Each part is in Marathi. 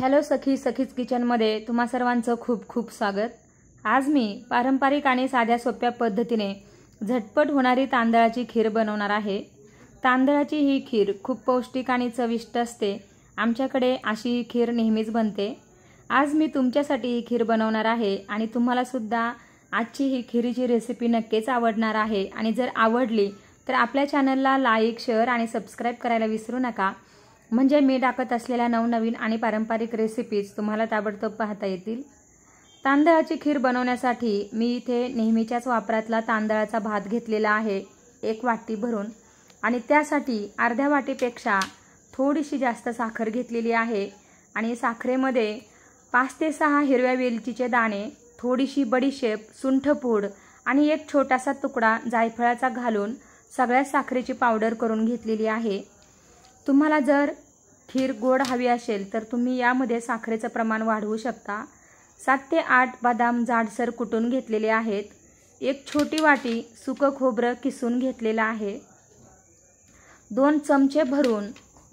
हॅलो सखीज किचनमध्ये तुम्हा सर्वांचं खूप खूप स्वागत। आज मी पारंपरिक आणि साध्या सोप्या पद्धतीने झटपट होणारी तांदळाची खीर बनवणार आहे। तांदळाची ही खीर खूप पौष्टिक आणि चविष्ट असते। आमच्याकडे अशी ही खीर नेहमीच बनते। आज मी तुमच्यासाठी ही खीर बनवणार आहे आणि तुम्हाला सुद्धा आजची ही खीरीची रेसिपी नक्कीच आवडणार आहे। आणि जर आवडली तर आपल्या चॅनलला लाईक, शेअर आणि सबस्क्राइब करायला विसरू नका, म्हणजे मी टाकत असलेल्या नवनवीन आणि पारंपरिक रेसिपीज तुम्हाला ताबडतोब पाहता येतील। तांदळाची खीर बनवण्यासाठी मी इथे नेहमीच्याच वापरातला तांदळाचा भात घेतलेला आहे 1 वाटी भरून, आणि त्यासाठी अर्ध्या वाटीपेक्षा थोडीशी जास्त साखर घेतलेली आहे। आणि साखरेमध्ये 5 ते 6 हिरव्या वेलचीचे दाणे, थोडीशी बडीशेप, सुंठपूड आणि एक छोटासा तुकडा जायफळाचा घालून सगळ्या साखरेची पावडर करून घेतलेली आहे। तुम्हाला जर खीर गोड हवी असेल तर तुम्ही यामध्ये साखरेचं प्रमाण वाढवू शकता। 7 ते 8 बदाम जाडसर कुटून घेतलेले आहेत। एक छोटी वाटी सुकं खोबरं किसून घेतलेलं आहे। 2 चमचे भरून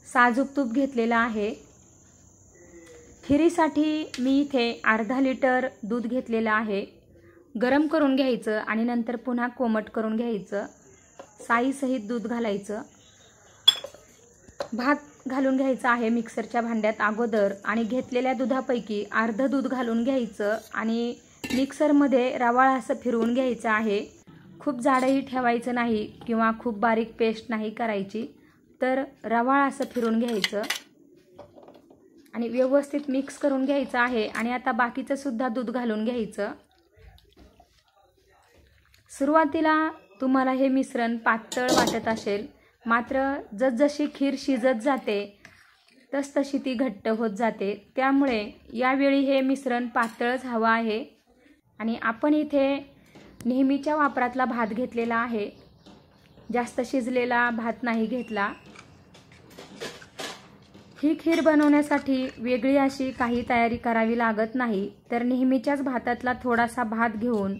साजूक तूप घेतलेलं आहे। खीरीसाठी मी इथे अर्धा लिटर दूध घेतलेलं आहे। गरम करून घ्यायचं आणि नंतर पुन्हा कोमट करून घ्यायचं। साईसहित दूध घालायचं। भात घालून घ्यायचा आहे मिक्सरच्या भांड्यात अगोदर, आणि घेतलेल्या दुधापैकी अर्ध दूध घालून घ्यायचं आणि मिक्सरमध्ये रवाळ असं फिरवून घ्यायचं आहे। खूप जाडही ठेवायचं नाही किंवा खूप बारीक पेस्ट नाही करायची, तर रवाळ असं फिरवून घ्यायचं आणि व्यवस्थित मिक्स करून घ्यायचं आहे। आणि आता बाकीचं सुद्धा दूध घालून घ्यायचं। सुरुवातीला तुम्हाला हे मिश्रण पातळ वाटत असेल, मात्र जसजशी खीर शिजत जाते तसतशी ती घट्ट होत जाते, त्यामुळे यावेळी हे मिश्रण पातळच हवं आहे। आणि आपण इथे नेहमीच्या वापरातला भात घेतलेला आहे, जास्त शिजलेला भात नाही घेतला। ही खीर बनवण्यासाठी वेगळी अशी काही तयारी करावी लागत नाही, तर नेहमीच्याच भातातला थोडासा भात घेऊन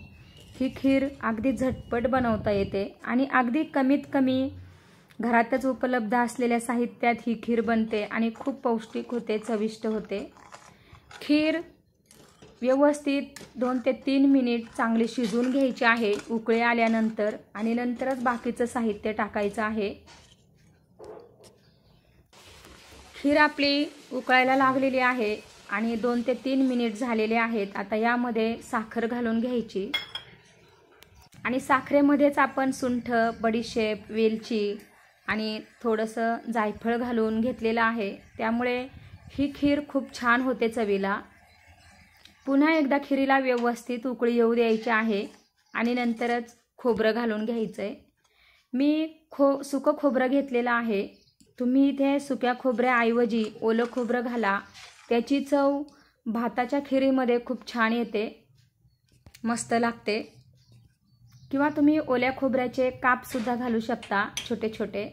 ही खीर अगदी झटपट बनवता येते आणि अगदी कमीत कमी घरातच उपलब्ध असलेल्या साहित्यात ही खीर बनते आणि खूप पौष्टिक होते, चविष्ट होते। खीर व्यवस्थित 2 ते 3 मिनिट चांगली शिजवून घ्यायची आहे उकळी आल्यानंतर, आणि नंतरच बाकीचं साहित्य टाकायचं आहे। खीर आपली उकळायला लागलेली आहे आणि 2 ते 3 मिनिट झालेले आहेत। आता यामध्ये साखर घालून घ्यायची आणि साखरेमध्येच आपण सुंठ, बडीशेप, वेलची आणि थोडंसं जायफळ घालून घेतलेलं आहे, त्यामुळे ही खीर खूप छान होते चवीला। पुन्हा एकदा खीरीला व्यवस्थित उकळी येऊ द्यायची आहे आणि नंतरच खोबरं घालून घ्यायचं आहे। मी सुकं खोबरं घेतलेलं आहे। तुम्ही इथे सुक्या खोबऱ्याऐवजी ओलं खोबरं घाला, त्याची चव भाताच्या खीरीमध्ये खूप छान येते, मस्त लागते। किंवा तुम्ही ओल्या खोबऱ्याचे कापसुद्धा घालू शकता छोटे छोटे।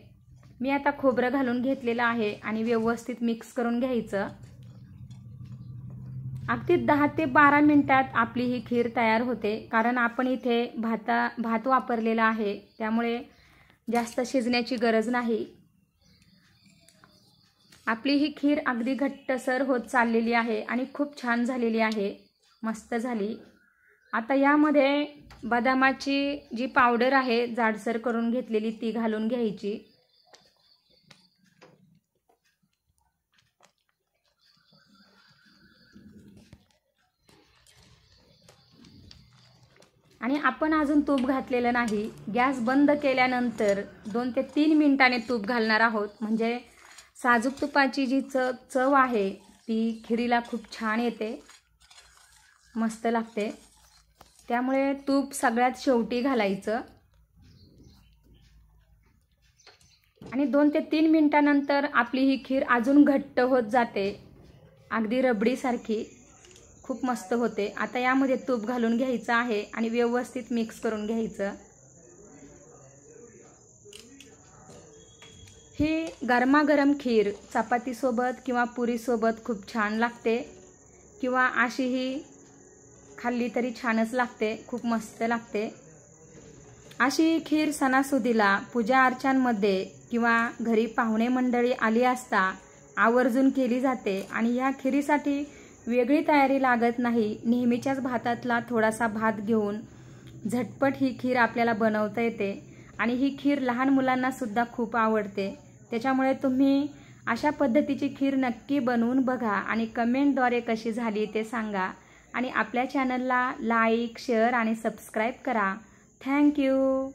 मी आता खोबरं घालून घेतलेलं आहे आणि व्यवस्थित मिक्स करून घ्यायचं। अगदी 10 ते 12 मिनिटात आपली ही खीर तयार होते, कारण आपण इथे भात वापरलेला आहे, त्यामुळे जास्त शिजण्याची गरज नाही। आपली ही खीर अगदी घट्टसर होत चाललेली आहे आणि खूप छान झालेली आहे, मस्त झाली। आता यामध्ये बदामाची जी पावडर आहे जाडसर करून घेतलेली ती घालून घ्यायची। आणि आपण अजून तूप घातलेलं नाही। गॅस बंद केल्यानंतर 2 ते 3 मिनिटांनी तूप घालणार आहोत, म्हणजे साजूक तुपाची जी चव आहे ती खीरीला खूप छान येते, मस्त लागते। त्यामुळे तूप सगळ्यात शेवटी घालायचं आणि 2 ते 3 मिनिटांनंतर आपली ही खीर अजून घट्ट होत जाते, अगदी रबडीसारखी, खूप मस्त होते। आता यामध्ये तूप घालून घ्यायचं आहे आणि व्यवस्थित मिक्स करून घ्यायचं। ही गरमागरम खीर चपातीसोबत किंवा पुरीसोबत खूप छान लागते, किंवा अशीही खाल्ली तरी छानच लागते, खूप मस्त लागते। अशी खीर सणासुदीला, पूजा अर्चांमध्ये किंवा घरी पाहुणे मंडळी आली असता आवर्जून केली जाते आणि या खिरीसाठी वेगळी तयारी लागत नाही। नेहमीच्याच भातातला थोडासा भात घेऊन झटपट ही खीर आपल्याला बनवता येते आणि ही खीर लहान मुलांना सुद्धा खूप आवडते। त्याच्यामुळे तुम्ही अशा पद्धतीची खीर नक्की बनवून बघा आणि कमेंटद्वारे कशी झाली ते सांगा आणि आपल्या चॅनलला लाईक, शेअर आणि सबस्क्राईब करा। Thank you.